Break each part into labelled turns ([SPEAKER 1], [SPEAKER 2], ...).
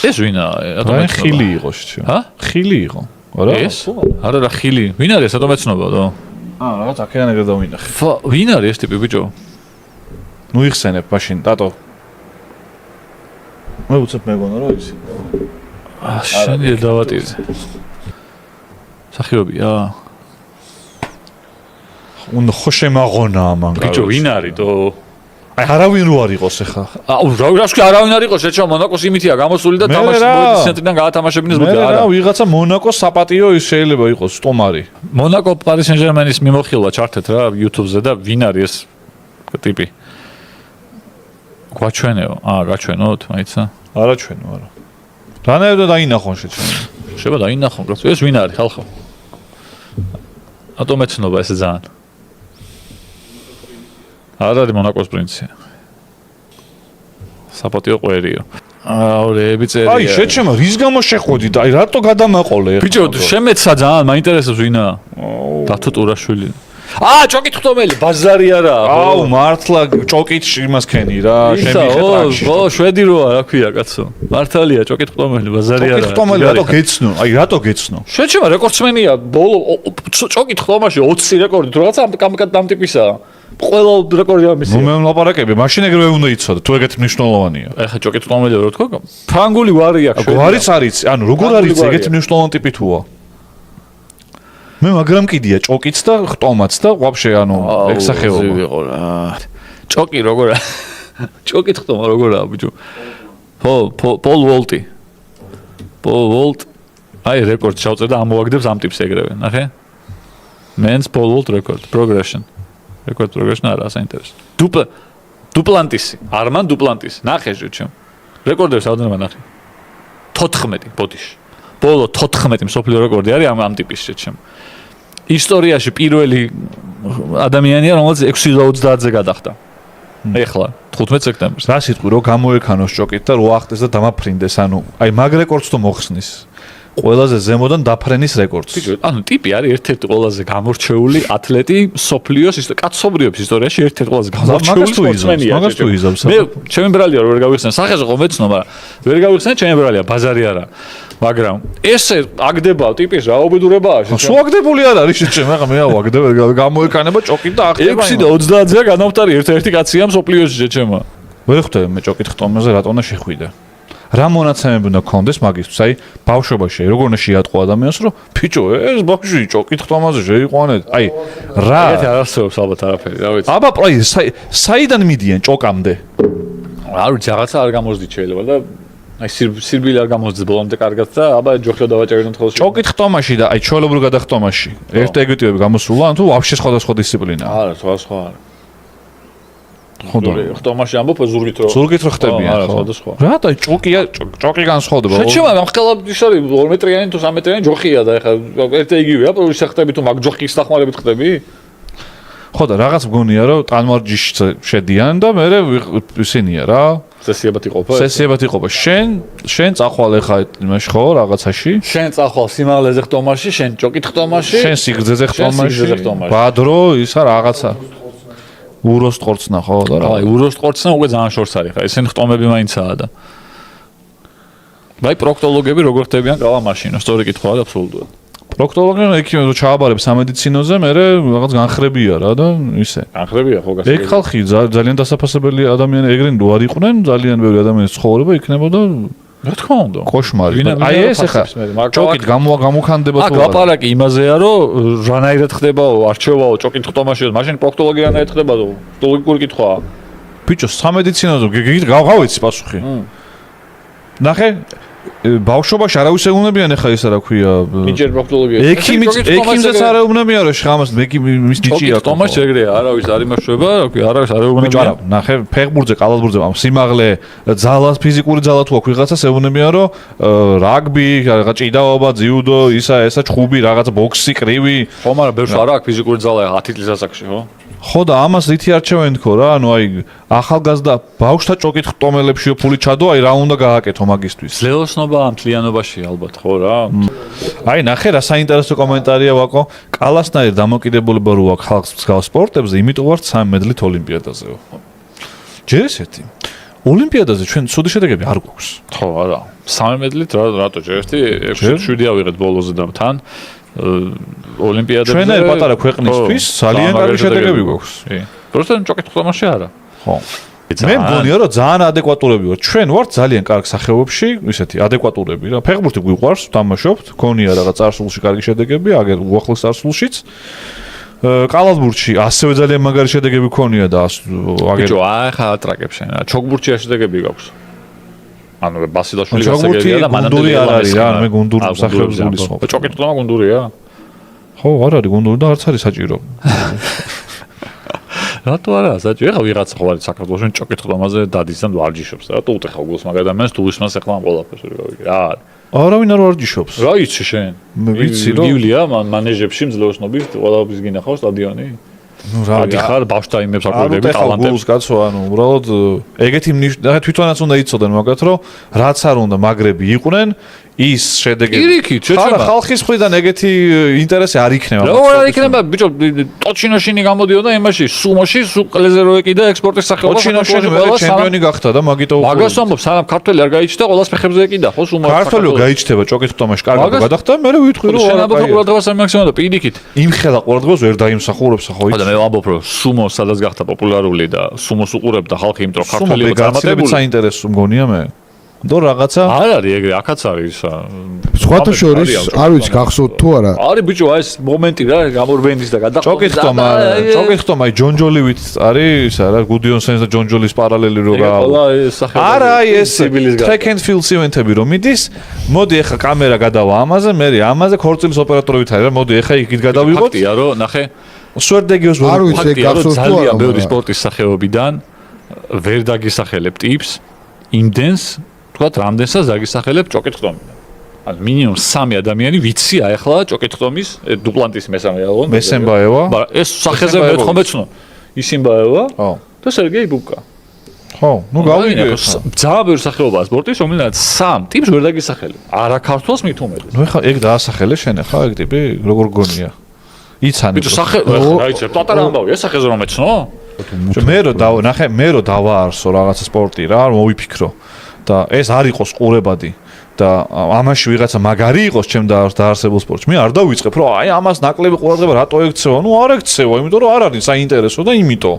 [SPEAKER 1] ეს ვინაა?
[SPEAKER 2] რატომ ხილი იყო შეჩო? ხილი იყო. არა?
[SPEAKER 1] ეს? არა, ხილი. ვინ არის? რატომ ეცნობაო?
[SPEAKER 2] რაღაც აქედან გადავინახე.
[SPEAKER 1] ვინ არის ეს ტიპი ბიჭო?
[SPEAKER 2] ნუ იხსენებ მაშინ, დატო. მე უცებ მეგონა რომ იცი.
[SPEAKER 1] შენი დავატირე. სახიობია.
[SPEAKER 2] უნდა ხო შემაღონა ამან.
[SPEAKER 1] ბიჭო, ვინ არის თო?
[SPEAKER 2] აი არავინ რო არ იყოს ახლა.
[SPEAKER 1] რაში არავინ არ იყოს, შეჩო მონაკოს იმითია გამოსული და თამაშის ცენტრიდან გაათამაშებინეს ბუდი.
[SPEAKER 2] არა, ვიღაცა მონაკოს საპატიო ის შეიძლება იყოს სტომარი.
[SPEAKER 1] მონაკო პარი სენ-ჟერმენის მიმოხილვა ჩართეთ რა YouTube-ზე და ვინ არის ეს ტიპი? გვაჩვენეო? გაჩვენოთ, მაიცა?
[SPEAKER 2] არა ჩვენო, არა. რანაირად დაინახონ შეჩვენო.
[SPEAKER 1] შეიძლება დაინახონ, ეს ვინ არის ხალხო? რატომ ეცნობა ესე ძალიან? არ არის მონაკოს პრინცი. საპატიო ყვერიო. აურეები წერია.
[SPEAKER 2] აი, შეჩემო, რის გამო შეხვედი და აი რატო გადამაყოლე?
[SPEAKER 1] ბიჭო, შემეცა ძალიან, მაინტერესებს ვინაა? დათო ტურაშვილი. ჭოკით ხტომელი, ბაზარი არა.
[SPEAKER 2] აუ, მართლა ჭოკით იმას ქენი რა, შემიხეტრაკში.
[SPEAKER 1] ო, შვედი როა, რა ქვია, კაცო. მართალია, ჭოკით ხტომელი, ბაზარი არა.
[SPEAKER 2] ჭოკით ხტომელი რატო გეცნო? აი, რატო გეცნო?
[SPEAKER 1] შეჩემო, რეკორდსმენია, ბოლო ჭოკით ხტომაში 20 რეკორდით, რაღაცა ამ ტიპისაა. ყველა რეკორდი ამისი.
[SPEAKER 2] მე ვლაპარაკები, მაშინ ეგრევე უნდა იცოდე, თუ ეგეთ მნიშვნელოვანია.
[SPEAKER 1] ეხა ჭოკით ხტომელი რო თქვა? ფრანგული ვარი აქვს.
[SPEAKER 2] გვარიც არის, ანუ როგორ არის ეგეთ მნიშვნელოვანი ტიპი თუა? მე მაგრამ კიდია ჭოკიც და ხტომაც და ვაფშე ანუ ეგ სახეობა.
[SPEAKER 1] ვიყო რა. ჭოკი როგორა? ჭოკით ხტომა როგორაა ბიჭო? პოლ ვოლტი. პოლ ვოლტ აი რეკორდ ჩავწერ და ამოვაგდებს ამ ტიპს ეგრევე, ნახე? men's pole vault record progression. Record progression არა საინტერესო. დუპლანტისი, არმან დუპლანტისი. ნახე შეჩემ. რეკორდებს ავდენება ნახე. 14 ბოდიში. ბოლო 14 მსოფლიო რეკორდი არის ამ ტიპის შეჩემ. ისტორიაში პირველი ადამიანია, რომელიც 630-ზე გადახდა. ეხლა 15 სექტემბერს.
[SPEAKER 2] რა სიტყვი რო გამოექანოს ჭოკით და რო ახტეს და დამაფრინდეს, ანუ აი მაგ რეკორდს თუ მოხსნის. ყველაზე ზემოდან დაფრენის რეკორდს.
[SPEAKER 1] ანუ ტიპი არის ერთ-ერთი ყველაზე გამორჩეული ათლეტი სოფლიოს კაცობრიობის ისტორიაში ერთ-ერთი ყველაზე გამორჩეული სპორტსმენია.
[SPEAKER 2] მაგას თუ იზამს.
[SPEAKER 1] მე ჩემი ბრალია ვერ გავიხსენე, სახეზე ყო მეცნო, მაგრამ ვერ გავიხსენე ჩემი ბრალია, ბაზარი არა. მაგრამ ესე აგდება ტიპის რაობედურებაა შეჩემ.
[SPEAKER 2] სულ აგდებული არ არის შეჩემ, ახლა მე ავაგდებ გამოექანება ჭოკით და ახტება.
[SPEAKER 1] 6 და 30-ზეა განავტარი ერთ-ერთი კაცია სოფლიოში შეჩემა.
[SPEAKER 2] ვერ ხვდები მე ჭოკით ხტომაზე რატომ და შეხვიდე. რა მონაცემები უნდა გქონდეს მაგისთვის? აი, ბავშვობაში როგორ უნდა შეატყო ადამიანს, რომ ბიჭო, ეს ბავშვი ჭოკით ხტომაზე შეიყვანეთ. აი, რა?
[SPEAKER 1] ეგეთი არ არსებობს ალბათ არაფერი, რა ვიცი.
[SPEAKER 2] აბა, საიდან მიდიან ჭოკამდე?
[SPEAKER 1] არ ვიცი, რაღაცა არ გამოსდით შეიძლება და აი სირბილი არ გამოსდით ბოლომდე კარგად და აბა ჯოხლო დავაჭერდეთ ხოლმე.
[SPEAKER 2] ჭოკით ხტომაში და აი ჩვეულებრივ გადახტომაში ერთ-ეგეთივე გამოსულა, ან თუ ვაფშე სხვადასხვა დისციპლინაა?
[SPEAKER 1] არა, სხვა არა. ხტომაში ამბობ ზურგით რო.
[SPEAKER 2] ზურგით რო ხტებიან, ხო?
[SPEAKER 1] სხვადასხვა.
[SPEAKER 2] რა და ჭოკი განსხვავდება.
[SPEAKER 1] შეჩემა ამ ხელა ის არის 2 მეტრიანი თუ 3 მეტრიანი ჯოხია და ეხა ერთ იგივეა, პროვის ხტები თუ მაგ ჯოხის დახმარებით ხტები?
[SPEAKER 2] ხო და რაღაც მგონია რომ ტანმარჯიშ შედიან და მე ისინია რა.
[SPEAKER 1] სესიებად იყოფა.
[SPEAKER 2] სესიებად იყოფა. შენ წახვალ ეხა იმაში ხო რაღაცაში?
[SPEAKER 1] შენ წახვალ სიმაღლეზე ხტომაში, შენ ჭოკით ხტომაში,
[SPEAKER 2] შენ სიგრძეზე ხტომაში. ბადრო ისა რაღაცა. უროსტყორცნა ხო და რა.
[SPEAKER 1] აი უროსტყორცნა უკვე ძალიან შორს არის ხა. ესენ ხტომები მაინცაა და. აი პროქტოლოგები როგორ ხდებიან ყავა მაშინო, სწორი კითხვაა და აბსოლუტურად.
[SPEAKER 2] პროქტოლოგია ექიმი რო ჩააბარებ სამედიცინოზე, მე რაღაც განხრებია რა და ისე.
[SPEAKER 1] განხრებია ხო გასაგები.
[SPEAKER 2] ეგ ხალხი ძალიან დასაფასებელი ადამიანი ეგრენ რო არ იყვნენ, ძალიან ბევრი ადამიანის ცხოვრება იქნებოდა
[SPEAKER 1] რა თქმა უნდა.
[SPEAKER 2] კოშმარი. აი ეს ახლა ჭოკით გამოქანდება
[SPEAKER 1] თუ არა. ლაპარაკი იმაზეა, რომ რანაირად ხდებაო, არჩევაო ჭოკით ხტომაში, მაშინ პროქტოლოგი რანაირად ხდებაო, ლოგიკური კითხვაა.
[SPEAKER 2] ბიჭო, სამედიცინოზე გავიცი პასუხი. ნახე ბავშვობაში არავის ეუბნებიან ახლა ისა რა ქვია
[SPEAKER 1] ნიჭერ პროქტოლოგია
[SPEAKER 2] ექიმზეც არ ეუბნებიან რომ შხამას მის ნიჭია
[SPEAKER 1] თომას ეგრეა არავის არ იმაშვება რა ქვია არავის არ ეუბნებიან
[SPEAKER 2] არა ნახე ფეხბურთზე კალათბურთზე ამ სიმაღლე ძალას ფიზიკური ძალა თუ აქვს ვიღაცას ეუბნებიან რომ რაგბი რაღაც ჭიდაობა ძიუდო ისა ესა ჩხუბი რაღაც ბოქსი კრივი
[SPEAKER 1] ხომ არა ბევრს არ აქვს ფიზიკური ძალა 10 წლის ასაკში ხო
[SPEAKER 2] ხო და ამას რითი არჩევენ თქო რა ანუ აი ახალგაზრდა ბავშვთა ჭოკით ხტომელებშიო ფული ჩადო აი რა უნდა გააკეთო მაგისთვის
[SPEAKER 1] ძლევოსნობა ამ თლიანობაში ალბათ ხო რა
[SPEAKER 2] აი ნახე რა საინტერესო კომენტარია ვაკო კალასნაირ დამოკიდებულება რო აქვს ხალხს მსგავს სპორტებზე იმიტომ ვარ 3 მედლით ოლიმპიადაზეო ჯერ ესეთი ოლიმპიადაზე ჩვენ ცუდი შედეგები არ გვაქვს.
[SPEAKER 1] ხო, არა. 3 მედლით რატო ჯერერთი 6-7 ავიღეთ ბოლოზე და თან ოლიმპიადებზე
[SPEAKER 2] ჩვენაირ პატარა ქვეყნისთვის ძალიან კარგი შედეგები გვაქვს.
[SPEAKER 1] პროსტა ჭოკით თამაში არა.
[SPEAKER 2] ხო. მე მგონია რომ ძალიან ადეკვატურები ვართ. ჩვენ ვართ ძალიან კარგ სახეობებში, ისეთი ადეკვატურები რა. ფეხბურთი გვიყვარს, თამაშობთ, გქონია რაღაც წარსულში კარგი შედეგები, აგერ უახლოს წარსულშიც. კალათბურთში ასევე ძალიან მაგარი შედეგები გქონია და
[SPEAKER 1] აგერ ბიჭო, ახლა ატრაკებს შენ რა. ჩოგბურთში შედეგები გაქვს. ანუ ბასილაშვილი გასაგებია და მანამდე
[SPEAKER 2] არ არის რა, მე გუნდური სახეობს გულისხმობ.
[SPEAKER 1] ჭოკით თამა გუნდურია?
[SPEAKER 2] ხო, არ არის გუნდური და არც არის საჭირო.
[SPEAKER 1] რატო არა საჭირო? ეხლა ვიღაცა ხო არის საქართველოში ჭოკით თამაზე დადის და ვარჯიშობს. რატო უთხარ გულს მაგ ადამიანს თუ ისმას ეხლა ამ ყველაფერს ვერ გავიგე. რა არის?
[SPEAKER 2] არავინ არ ვარჯიშობს.
[SPEAKER 1] რა იცი შენ?
[SPEAKER 2] მე ვიცი რომ
[SPEAKER 1] იულია მანეჟებში მძლეოსნობის ყველაფრის გინახავს სტადიონი.
[SPEAKER 2] ნუ რა
[SPEAKER 1] დიხარ ბავშვთაიმებს აკვირდები ტალანტებს.
[SPEAKER 2] გულს კაცო, ანუ უბრალოდ ეგეთი თვითონაც უნდა იცოდნენ მაგათ რომ რაც არ უნდა მაგრები იყვნენ ის შედეგები.
[SPEAKER 1] პირიქით, შეჩება.
[SPEAKER 2] ხალხის მხრიდან ეგეთი ინტერესი არ იქნება.
[SPEAKER 1] რა არ იქნება, ბიჭო, ტოჩინოშინი გამოდიოდა იმაში, სუმოში, სუკლეზე რო ეკიდა ექსპორტის სახეობა.
[SPEAKER 2] ტოჩინოშინი მე ჩემპიონი გახდა და მაგიტო უკვე.
[SPEAKER 1] მაგას ამბობ, სანამ ქართველი არ გაიჩნდა, ყველას ფეხებზე ეკიდა, ხო, სუმა.
[SPEAKER 2] ქართველი გაიჩნდება ჭოკით თამაში კარგად გადახდა, მე ვიტყვი რომ
[SPEAKER 1] შენ ამბობ ყურადღებას არ მაქსიმუმად და პირიქით.
[SPEAKER 2] იმხელა ყურადღებას ვერ დაიმსახურებს ხო იცი.
[SPEAKER 1] და მე ვამბობ რომ სუმო სადაც გახდა პოპულარული და სუმოს უყურებდა ხალხი, იმიტომ რომ ქართველი
[SPEAKER 2] წარმატებული საინტერესო მგონია მე. და რაღაცა
[SPEAKER 1] არ არის ეგრე, აქაც არის
[SPEAKER 3] სხვათა შორის არ ვიცი გახსოვთ თუ არა.
[SPEAKER 1] არის ბიჭო, აი ეს მომენტი რა, გამორბენდის და გადახტომა.
[SPEAKER 2] ჭოკით თომა ჯონჯოლივით არის ისა რა, გუდიონსენს და ჯონჯოლის პარალელი რო არა ეს track and field ივენთები რომ მიდის, მოდი ახლა კამერა გადავა ამაზე, მე ამაზე ქორწილის ოპერატორებით არის რა, მოდი ახლა იქით გადავიღოთ.
[SPEAKER 1] ფაქტია რომ ნახე
[SPEAKER 2] სვერდეგიოს
[SPEAKER 3] არ ვიცი გახსოვთ თუ არა.
[SPEAKER 1] ძალიან ბევრი სპორტის სახეობიდან ვერ დაგისახელებ ტიპს, იმდენს თქვათ რამდენსაც დაგისახელებ ჭოკით ხტომიდან. ანუ მინიმუმ 3 ადამიანი ვიცი აი ახლა ჭოკით ხტომის დუპლანტის მესამე აღონ.
[SPEAKER 2] მესემბაევა.
[SPEAKER 1] მაგრამ ეს სახეზე მეთხმე ცნო. ისიმბაევა.
[SPEAKER 2] ხო.
[SPEAKER 1] და სერგეი ბუკა.
[SPEAKER 2] ხო, ნუ გავიგე.
[SPEAKER 1] ძალიან ბევრი სახეობაა სპორტის, რომელსაც 3 ტიპს ვერ დაგისახელებ. არა ქართულს მით უმეტეს.
[SPEAKER 2] ნუ ეხლა ეგ დაასახელე შენ ახლა ეგ ტიპი როგორ გონია? იცანი.
[SPEAKER 1] ბიჭო სახე რაიცე პატარა ამბავი, ეს სახეზე რომ მეცნო?
[SPEAKER 2] მე რო ნახე, მე რო დავაარსო რაღაცა სპორტი რა, მოვიფიქრო. და ეს არ იყოს ყურებადი და ამაში ვიღაცა მაგარი იყოს ჩემ დაარსებულ სპორტში. მე არ დავიწყებ რომ აი ამას ნაკლები ყურადღება რატო ექცევა? ნუ არ ექცევა, იმიტომ რომ არ არის საინტერესო და იმიტომ.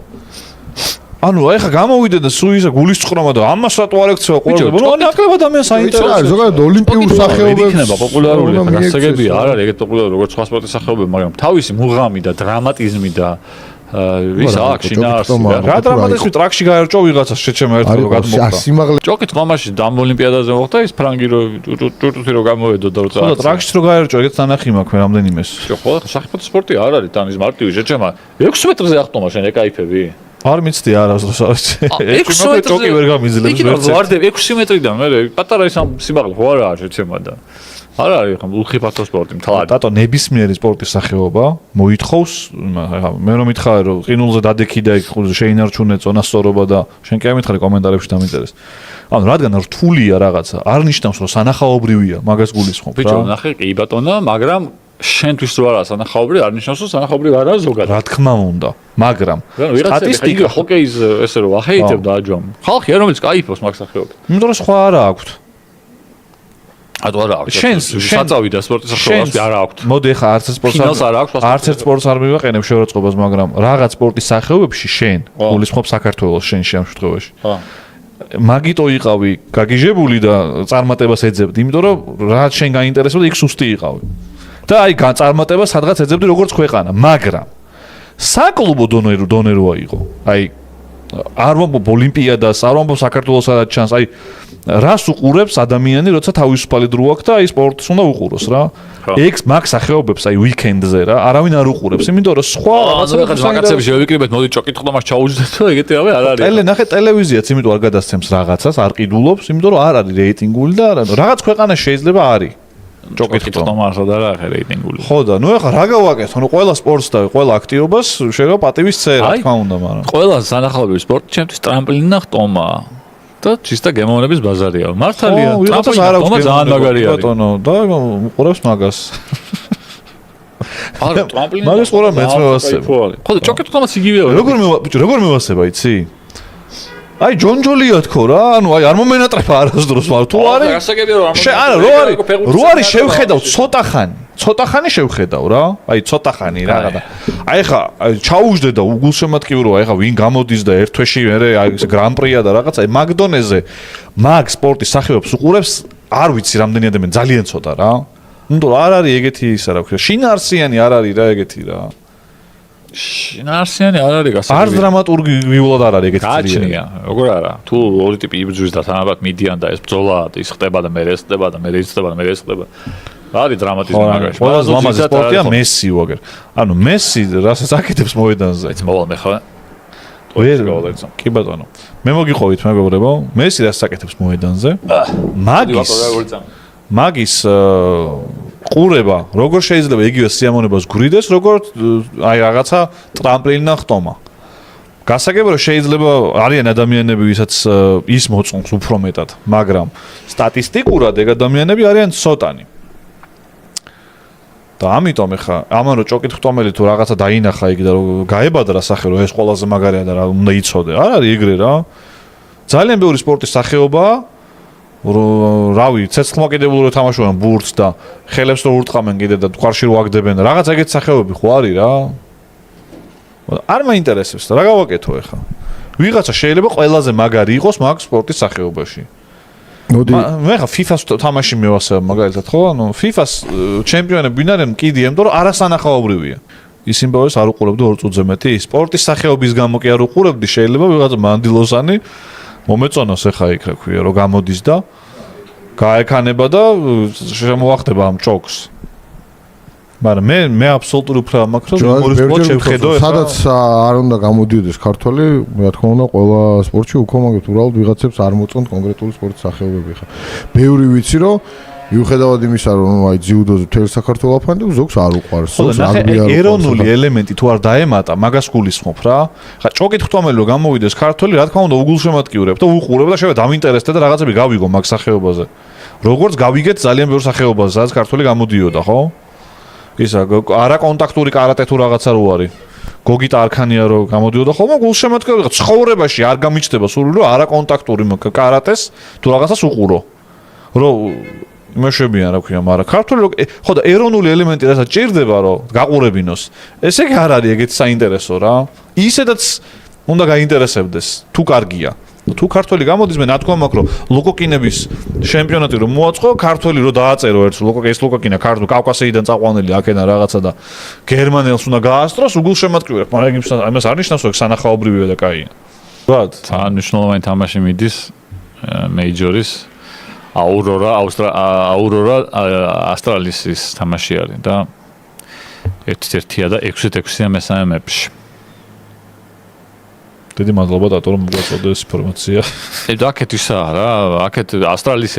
[SPEAKER 2] ანუ აი ხა გამოვიდე და სულ ისა გულისწყრომა და ამას რატო არ ექცევა ყურადღება? ნუ ნაკლებ ადამიანს საინტერესო.
[SPEAKER 3] ზოგადად ოლიმპიურ სახეობებს
[SPEAKER 1] იქნება პოპულარული, გასაგებია, არ არის ეგეთ პოპულარული როგორც სხვა სპორტის სახეობები, მაგრამ თავისი მუღამი და დრამატიზმი და ვის აქვს შინაარსი და
[SPEAKER 2] რა დრამატიზმი ტრაქში გაერჭო ვიღაცას შეჩემა ერთხელ რომ გადმოხდა.
[SPEAKER 3] სიმაღლე
[SPEAKER 1] ჭოკით თამაში დამ ოლიმპიადაზე მოხდა ის ფრანგი რო ჭურჭუთი რო გამოვედო და
[SPEAKER 2] ხო და ტრაქში რო გაერჭო ეგეც თანახი მაქვს რამდენიმეს.
[SPEAKER 1] ხო სახიფათო სპორტი არ არის ტანის მარტივი შეჩემა 6 მეტრზე ახტომა შენ ეკაიფები
[SPEAKER 2] არ მიცდი არასდროს არ ვიცი. 6 მეტრზე ჭოკი ვერ გამიზლებს
[SPEAKER 1] ვერც. იქ ვარდები 6 მეტრიდან მე პატარა ის სიმაღლე ხო არა შეჩემა და არ არის ხა უხიფათო სპორტი მთლად.
[SPEAKER 2] დატო ნებისმიერი სპორტის სახეობა მოითხოვს, მე რომ მითხარ რომ ყინულზე დადექი და იქ შეინარჩუნე წონასწორობა და შენ კი ამითხარი კომენტარებში დამინტერეს. ანუ რადგან რთულია რაღაცა, არ ნიშნავს რომ სანახაობრივია, მაგას გულისხმობ რა.
[SPEAKER 1] ბიჭო, ნახე კი ბატონო, მაგრამ შენთვის რო არა სანახაობრივი, არ ნიშნავს რომ სანახაობრივი არა ზოგადად.
[SPEAKER 2] რა თქმა უნდა, მაგრამ
[SPEAKER 1] სტატისტიკა ჰოკეის ესე რომ ახეითებ და აჯომ. ხალხია რომელიც кайფობს მაგ სახეობას.
[SPEAKER 2] იმიტომ რომ სხვა არა აქვთ.
[SPEAKER 1] ატო არა აქვს. საწავი და სპორტის სახეობები არა აქვს.
[SPEAKER 2] მოდი ხა არც ერთ სპორტს არ მივაყენებ შეურაცხყოფას, მაგრამ რაღაც სპორტის სახეობებში შენ გულისხმობ საქართველოს შენში ამ შემთხვევაში. ხო. მაგიტო იყავი გაგიჟებული და წარმატებას ეძებდი, იმიტომ რომ რაც შენ გაინტერესებდა იქ სუსტი იყავი. და აი წარმატებას სადღაც ეძებდი როგორც ქვეყანა, მაგრამ საკლუბო დონე რო აიღო. აი არ ვამბობ ოლიმპიადას, არ ვამბობ საქართველოს სადაც ჩანს, აი რას უყურებს ადამიანი, როცა თავისუფალი დრო აქვს და აი სპორტს უნდა უყუროს რა. ეგ მაგ სახეობებს აი უიკენდზე რა, არავინ არ უყურებს, იმიტომ რომ სხვა
[SPEAKER 1] რაღაცები შევიკრიბეთ, მოდი ჭოკით ხტომას ჩაუჯდეთ და ეგეთი რავი არ არის.
[SPEAKER 2] ნახე ტელევიზიაც იმიტომ არ გადასცემს რაღაცას, არ ყიდულობს, იმიტომ რომ არ არის რეიტინგული და რაღაც ქვეყანა შეიძლება არის.
[SPEAKER 1] ჭოკით ხტომა არ ხდა რა ხე რეიტინგული.
[SPEAKER 2] ხო და ნუ ეხლა რა გავაკეთო? ნუ ყველა სპორტს და ყველა აქტივობას შეიძლება პატივის წერა, თქმა უნდა, მაგრამ
[SPEAKER 1] ყველა სანახაობრივი სპორტი ჩემთვის ტრამპლინა და ხტომაა. და ჩისტა გემოვნების ბაზარია. მართალია, ტრამპლინა ხტომა ძალიან მაგარია.
[SPEAKER 2] ბატონო, და უყურებს მაგას.
[SPEAKER 1] არა, ტრამპლინა.
[SPEAKER 2] მაგას ყურა მეც მევასება.
[SPEAKER 1] ხო და ჭოკით ხტომაც იგივეა.
[SPEAKER 2] როგორ მევასება, იცი? აი ჯონჯოლია თქო რა, ანუ აი არ მომენატრება არასდროს მაგრამ თუ არის
[SPEAKER 1] გასაგებია რომ
[SPEAKER 2] არა რო არის შევხედავ ცოტა ხანი შევხედავ რა, აი ცოტა ხანი რაღაცა. აი ხა ჩაუждე და უგულშემატკივრო აი ხა ვინ გამოდის და ერთ თვეში მე აი გრან-პრია და რაღაცა აი მაგდონეზე მაგ სპორტის სახეობს უყურებს არ ვიცი რამდენი ადამიანი ძალიან ცოტა რა. ნუ არ არის ეგეთი ისა რა ქვია. შინაარსიანი არ არის რა ეგეთი რა.
[SPEAKER 1] შინაარსიანი არ არის გასაგებია.
[SPEAKER 2] არც დრამატურგიულად არ არის ეგეთი.
[SPEAKER 1] გააჩნია, როგორ არა? თუ ორი ტიპი იბრძვის და თანაბრად მიდიან და ეს ბრძოლა ის ხდება და მე ეს ხდება და მე ეს ხდება და მე ეს ხდება. არის დრამატიზმი მაგაში.
[SPEAKER 2] ყველაზე ლამაზი სპორტია მესი ვაგერ. ანუ მესი რასაც აკეთებს მოედანზე.
[SPEAKER 1] აი მოვალ მე ხა.
[SPEAKER 2] კი ბატონო. მე მოგიყვით მეგობრებო, მესი რასაც აკეთებს მოედანზე. მაგის ყურება, როგორ შეიძლება იგივე სიამოვნებას გვრიდეს, როგორ აი რაღაცა ტრამპლინა ხტომა. გასაგებია რომ შეიძლება არიან ადამიანები, ვისაც ის მოწონს უფრო მეტად, მაგრამ სტატისტიკურად ეგ ადამიანები არიან ცოტანი. და ამიტომ ეხა ამან რო ჭოკით ხტომელი თუ რაღაცა დაინახა იგი და რო გაებადრა სახე რომ ეს ყველაზე მაგარია და რა უნდა იცოდე. არ არის ეგრე რა. ძალიან ბევრი სპორტის სახეობაა რავი, ცეცხლმოკიდებულო თამაშობენ ბურთს და ხელებს რო ურტყამენ კიდე და თქარში რო აგდებენ. რაღაც ეგეთ სახეობები ხო არის რა. არ მაინტერესებს და რა გავაკეთო ეხა. ვიღაცა შეიძლება ყველაზე მაგარი იყოს მაგ სპორტის სახეობაში. მე ხა FIFA-ს თამაში მევასება მაგალითად ხო? ანუ FIFA-ს ჩემპიონები ვინ არიან კიდე იმიტომ რომ არასანახაობრივია. ის იმბავეს არ უყურებდი 2 წუთზე მეტი სპორტის სახეობის გამო კი არ უყურებდი შეიძლება ვიღაცა მანდილოსანი მომეწონოს ეხა იქ რა ქვია რომ გამოდის და გაეკანება და შემოახდება ამ ჭოკს. მაგრამ მე აბსოლუტურად უფრო მაქვს რომ მორის სპორტს შევხედო ეხლა
[SPEAKER 3] სადაც არ უნდა გამოდიოდეს ქართველი, რა თქმა უნდა, ყველა სპორტში უფრო მაგათ უბრალოდ ვიღაცებს არ მოწონთ კონკრეტული სპორტის სახეობები ხა. ბევრი ვიცი რომ მიუხედავად იმისა რომ აი ძიუდოზე მთელი საქართველო აფანტებს, ზოგს არ უყვარს. ზოგს რაგბი არ უყვარს.
[SPEAKER 2] ეროვნული ელემენტი თუ არ დაემატა, მაგას გულისხმობ რა. ხა ჭოკით ხტომელი რომ გამოვიდეს ქართველი, რა თქმა უნდა უგულშემატკივრებ და უყურებ და შეიძლება დამინტერესდე და რაღაცები გავიგო მაგ სახეობაზე. როგორც გავიგეთ ძალიან ბევრ სახეობაზე, სადაც ქართველი გამოდიოდა, ხო? ისა არაკონტაქტური კარატე თუ რაღაცა რო არის. გოგიტა არქანია რო გამოდიოდა ხოლმე გულშემატკივრი ცხოვრებაში არ გამიჩნდება სულ რომ არაკონტაქტური კარატეს თუ რაღაცას უყურო. რომ იმაშებიან რა ქვია, მაგრამ ქართული ხო და ეროვნული ელემენტი რასაც ჭირდება რომ გაყურებინოს. ესე კი არ არის ეგეთი საინტერესო რა. ისედაც უნდა გაინტერესებდეს თუ კარგია. თუ ქართველი გამოდის მე ნათქვა მაქვს რომ ლოკოკინების ჩემპიონატი რომ მოაწყო ქართველი რომ დააწერო ერთს ეს ლოკოკინა ქართულ კავკასიიდან წაყვანილი აქედან რაღაცა და გერმანელს უნდა გაასწროს უგულშემატკივრებ მაგრამ იმას არ ნიშნავს რომ სანახაობრივია და კაია. რა
[SPEAKER 1] თან მნიშვნელოვანი თამაში მიდის მეიჯორის აურორა ავსტრალიის თამაში არის და 1-1-ია და 6-6-ია მესამე მეფში.
[SPEAKER 2] დიდი მადლობა დატო რომ მოგვაწოდე ეს ინფორმაცია.
[SPEAKER 1] აქეთ ისაა რა, აქეთ ავსტრალიის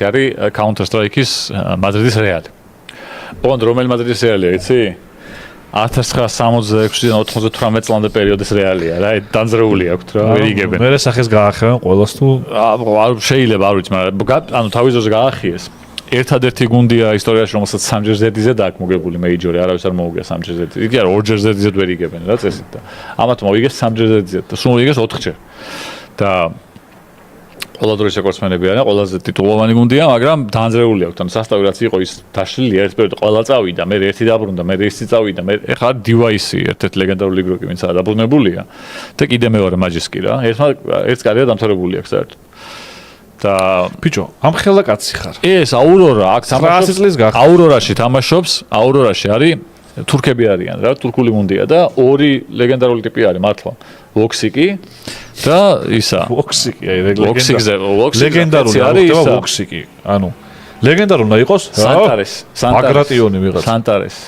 [SPEAKER 1] არის Counter Strike-ის მადრიდის რეალი. ოღონდ რომელი მადრიდის რეალია, იცი? 1966-დან 98 წლამდე პერიოდის რეალია რა, დანძრეული აქვს რა, ვერ იგებენ.
[SPEAKER 2] მე სახეს გაახევენ ყველას თუ
[SPEAKER 1] არ შეიძლება არ ვიცი, მაგრამ ანუ თავის ძროზე გაახიეს. ერთადერთი გუნდია ისტორიაში, რომელსაც 3-ჯერ ზედიზე დააქვს მოგებული მეიჯორი, არავის არ მოუგია 3-ჯერ ზედიზე. იგი არა 2-ჯერ ზედიზე ვერ იგებენ რა წესით და ამათ მოიგეს 3-ჯერ ზედიზე და სულ მოიგეს 4-ჯერ. და ყველა დროის რეკორდსმენები არიან, ყველაზე ტიტულოვანი გუნდია, მაგრამ დაანძრეული აქვს. ანუ სასტავი რაც იყო ის დაშლილი ერთ პერიოდში ყველა წავიდა, მე ერთი დაბრუნდა, მე ერთი წავიდა, მე ეხლა დივაისი ერთ-ერთი ლეგენდარული игроკი, ვინც დაბრუნებულია და კიდე მეორე მაჯისკი რა. ერთს კარიერა დამთავრებული აქვს საერთოდ. და
[SPEAKER 2] ბიჭო, ამ ხელა კაცი ხარ.
[SPEAKER 1] ეს აურორა აქ
[SPEAKER 2] 100 წლის გახდა.
[SPEAKER 1] აურორაში თამაშობს, აურორაში არის თურქები არიან რა, თურქული გუნდია და ორი ლეგენდარული ტიპი არის მართლა. ვოქსიკი და ისა.
[SPEAKER 2] ვოქსიკი, აი
[SPEAKER 1] ლეგენდარული
[SPEAKER 2] არის ვოქსიკი. ანუ ლეგენდარული უნდა იყოს აგრატიონი ვიღაც.
[SPEAKER 1] სანტარესი.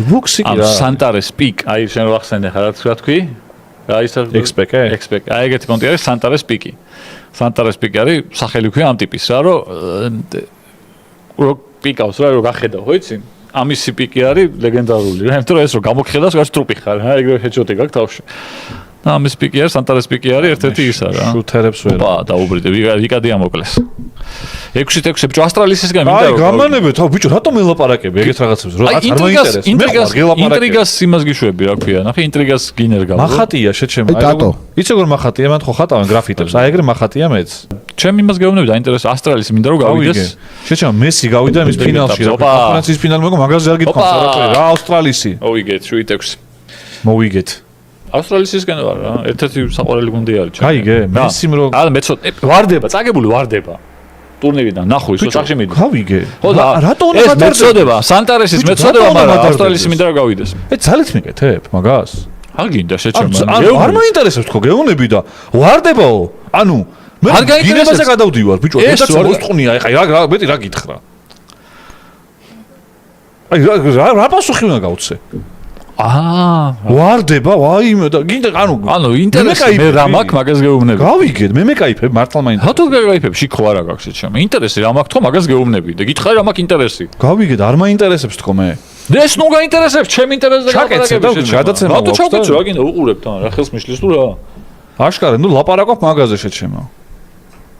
[SPEAKER 2] ვოქსიკი რა.
[SPEAKER 1] სანტარეს პიკ, აი შენ რო ახსენე ხარ, რა თქვი? რა ისა
[SPEAKER 2] ექსპეკე?
[SPEAKER 1] ექსპეკე. აი ეგეთი პონტი არის სანტარეს პიკი. სანტარეს პიკი არის სახელი ქვია ამ ტიპის რა, რომ პიკავს რა, რომ გახედავ, ხო იცი? ამისი პიკი არის ლეგენდარული რა, იმიტომ რომ ეს რო გამოგხედავს, რაც ტრუპი ხარ, რა, ეგრე ჰედშოტი გაქვს თავში. და ამის პიკი არის, სანტარეს პიკი არის ერთ-ერთი ისა რა.
[SPEAKER 2] შუთერებს ვერ.
[SPEAKER 1] ოპა, დაუბრიდე, ვიკადია მოკლეს. 6-6 ბიჭო ავსტრალიისისგან
[SPEAKER 2] აი გამანებე თავ ბიჭო რატომ ელაპარაკები ეგეთ რაღაცებს რა ინტრიგას
[SPEAKER 1] იმას გიშვები რა ქვია ნახე ინტრიგას გინერგავ
[SPEAKER 2] მახატია შეჩემა იცი როგორ მახატია მან ხო ხატავენ გრაფიტებს აი ეგრე მახატია მეც
[SPEAKER 1] ჩემ იმას გეუბნები დაინტერესო ავსტრალიის მინდა რომ გავიდეს
[SPEAKER 2] შეჩემა მესი გავიდა მის ფინალში რა კონფერენციის ფინალი მოგო მაგაზე არ გითხავს რა ავსტრალიისი
[SPEAKER 1] მოვიგეთ 7-6
[SPEAKER 2] მოვიგეთ
[SPEAKER 1] ავსტრალიისისგან ვარ რა ერთ-ერთი საყვარელი გუნდი არის ჩემი
[SPEAKER 2] გაიგე მესიმ რო
[SPEAKER 1] აა მეცოტ ვარდება წაგებული ვარდება ტურნირიდან ნახო ისო სახში მიდი
[SPEAKER 2] გავიგე
[SPEAKER 1] ხო და
[SPEAKER 2] რატო
[SPEAKER 1] ეს მეცოდება სანტარესის მეცოდება მაგრამ ავსტრალიის მინდა რომ გავიდეს
[SPEAKER 2] ძალით მიკეთებ მაგას
[SPEAKER 1] არ გინდა შეჩემა
[SPEAKER 2] არ მაინტერესებს თქო გეუნები და ვარდებაო ანუ მე გინებაზე გადავდივარ ბიჭო ერთად მოსტყნია ეხა რა მეტი რა გითხრა აი რა პასუხი უნდა გავცე ვარდება ვაიმე და გინდა ანუ
[SPEAKER 1] ინტერესი მე რა მაქვს მაგას გეუბნები
[SPEAKER 2] გავიგეთ მე მეკაიფებ მართლა მაინტერესებს
[SPEAKER 1] რატო გეკაიფებ შიქო არა გაქვს შეჩემა ინტერესი რა მაქვს თქო მაგას გეუბნები და გითხარი რა მაქვს ინტერესი
[SPEAKER 2] გავიგეთ არ მაინტერესებს თქო მე
[SPEAKER 1] ეს ნუ გაინტერესებს ჩემ ინტერესზე
[SPEAKER 2] გაკეთებ გადაცემა
[SPEAKER 1] რატო ჩავკეთე რა გინდა უყურებ თან რა ხელს მიშლის თუ რა
[SPEAKER 2] აშკარა ნუ ლაპარაკობ მაგაზე შეჩემა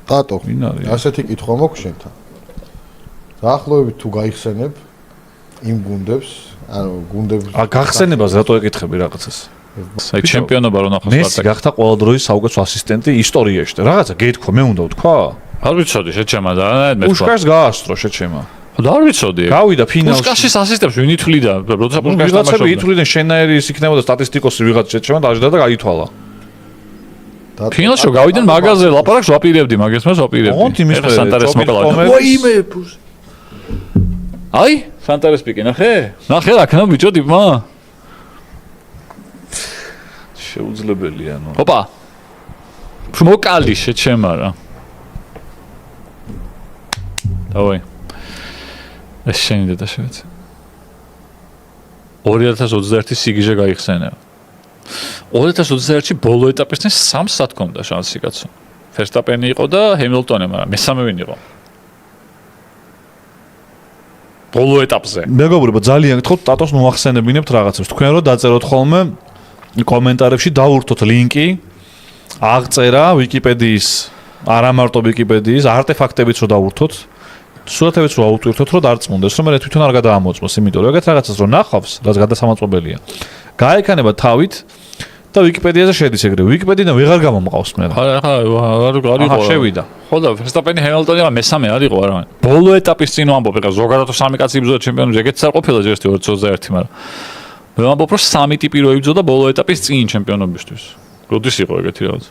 [SPEAKER 3] ტატო ასეთი კითხვა მაქვს შენთან დაახლოებით თუ გაიხსენებ იმ გუნდებს ანუ გუნდებს
[SPEAKER 2] გახსენებას რატო ეკითხები რაღაცას
[SPEAKER 1] აი ჩემპიონობა რო ნახოს
[SPEAKER 2] მესი გახდა ყველა დროის საუკეთესო ასისტენტი ისტორიაში და რაღაცა გეთქვა მე უნდა ვთქვა
[SPEAKER 1] არ ვიცოდი შეჩემა და მე
[SPEAKER 2] პუშკაშს გაასწრო შეჩემა
[SPEAKER 1] და არ ვიცოდი
[SPEAKER 2] გავიდა ფინალში
[SPEAKER 1] პუშკაშის ასისტენტს ვინ ითვლიდა როცა პუშკაშს
[SPEAKER 2] ვიღაცები ითვლიდნენ შენაერი ის იქნებოდა სტატისტიკოსი ვიღაც შეჩემა დაждდა და გაითვალა
[SPEAKER 1] ფინალში გავიდან მაგაზე ლაპარაკს ვაპირებდი მაგას მას ვაპირებდი
[SPEAKER 2] ეხლა
[SPEAKER 1] სანტარეს მოკლა ვაიმე აი სანტარეს პიკი ნახე რა ქნა ბიჭო ტიპმა
[SPEAKER 2] შეუძლებელია ნუ
[SPEAKER 1] ოპა მოკალი შეჩემა რა დავაი ეს შენი და შევეცე 2021 სიგიჟე გაიხსენება 2021-ში ბოლო ეტაპისთან 3 საათ ჰქონდა შანსი კაცო ფერსტაპენი იყო და ჰემილტონი მაგრამ მესამევინი იყო ბოლო ეტაპზე
[SPEAKER 2] მეგობრებო ძალიან გთხოვთ ტატოს მოახსენებინებთ რაღაცებს თქვენ რო დაწეროთ ხოლმე კომენტარებში დავურთოთ ლინკი აღწერა ვიკიპედიის არა მარტო ვიკიპედიის არტეფაქტებიც რო დავურთოთ სურათებიც რო აუტვირთოთ რომ დარწმუნდეს რომ მე თვითონ არ გადაამოწმოს იმიტომ რომ ეგეთ რაღაცას რო ნახავს რაც გადასამოწმებელია გაეკანება თავით და ვიკიპედიაზე შედის ეგრევე ვიკიპედიიდან ვეღარ გამომყავს მე
[SPEAKER 1] არ იყო
[SPEAKER 2] შევიდა
[SPEAKER 1] ხო და ფერსტაპენი ჰემილტონი მესამე არ იყო არა ბოლო ეტაპის წინ ვამბობ ეხლა ზოგადად 3 კაცი იბრძოდა ჩემპიონატზე ეგეც არ ყოფილა ჯერში 2021 მაგრამ მე ვამბობ რომ 3 ტიპი რო იბრძოდა ბოლო ეტაპის წინ ჩემპიონობისთვის როდის იყო ეგეთი რაღაც